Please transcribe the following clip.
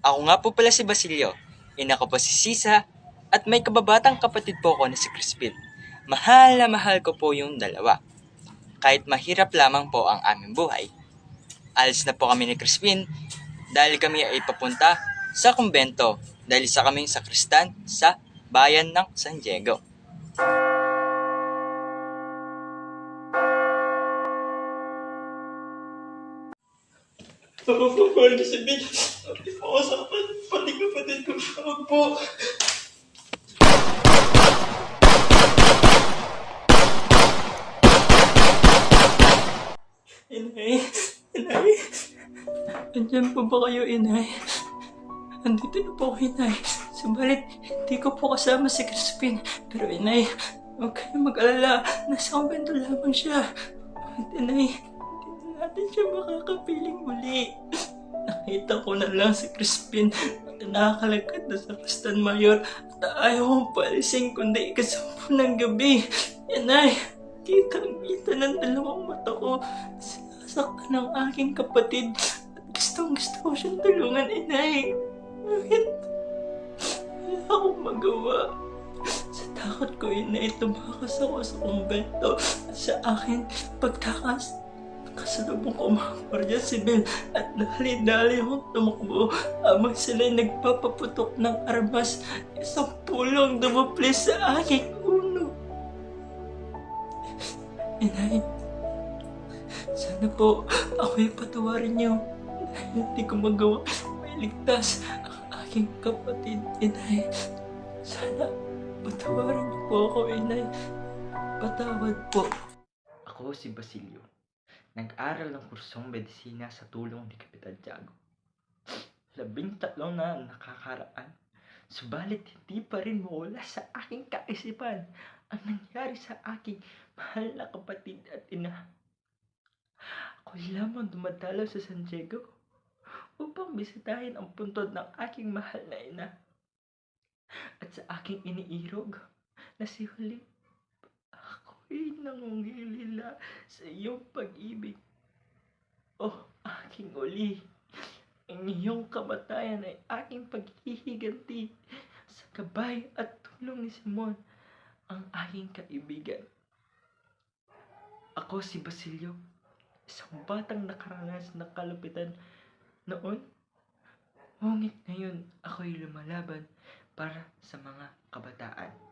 Ako nga po pala si Basilio, ina ko po si Sisa, at may kababatang kapatid po ko na si Crispin. Mahal na mahal ko po yung dalawa. Kahit mahirap lamang po ang aming buhay, alis na po kami ni Crispin dahil kami ay papunta sa kumbento dahil sa kaming sakristan sa bayan ng San Diego. Mahal ko si Bill. Hindi po ako sa pati kapatid ko. Tawag po. Inay. Inay. Andyan po ba kayo, Inay? Andito na po ako, Inay. Subalit, hindi ko po kasama si Crispin. Pero, Inay, huwag kayo mag-alala. Nasa kumbento lamang siya. At, Inay, hindi na natin siya makakapiling muli. Nakita ko na lang si Crispin na nakakalagkat na sa Kristan Mayor at ayaw kong paalisin kundi ika-10 ng gabi. Inay, kitang-kita ng dalawang mata ko. Sinasaktan ng aking kapatid at gustong-gusto ko siyang tulungan, Inay. Bakit? Wala akong magawa. Sa takot ko, Inay, tumakas ako sa kumbento at sa akin pagtakas. Kasalubong ko mga gwardiya sibil at dali-dali akong tumakbo habang sila'y nagpapaputok ng armas. Isang pulong dumuplis sa aking ulo. Inay, sana po ako'y patawarin niyo dahil hindi ko magawa mailigtas ang aking kapatid, Inay. Sana patawarin niyo po ako, Inay. Patawad po. Ako si Basilio. Nag-aral ng kursong medisina sa tulong ni Kapitan Tiago. 13 na nakakaraan. Subalit hindi pa rin mawala sa aking kaisipan ang nangyari sa aking mahal na kapatid at ina. Ako lamang dumadalaw sa San Diego upang bisitahin ang puntod ng aking mahal na ina. At sa aking iniirog na si Huli, ako'y nangungilila sa iyong pag-ibig. Oh, aking Uli, ang iyong kamatayan ay aking paghihiganti sa gabay at tulong ni Simon, ang aking kaibigan. Ako si Basilio, isang batang nakaranas ng kalupitan noon. Ngunit ngayon ako'y lumalaban para sa mga kabataan.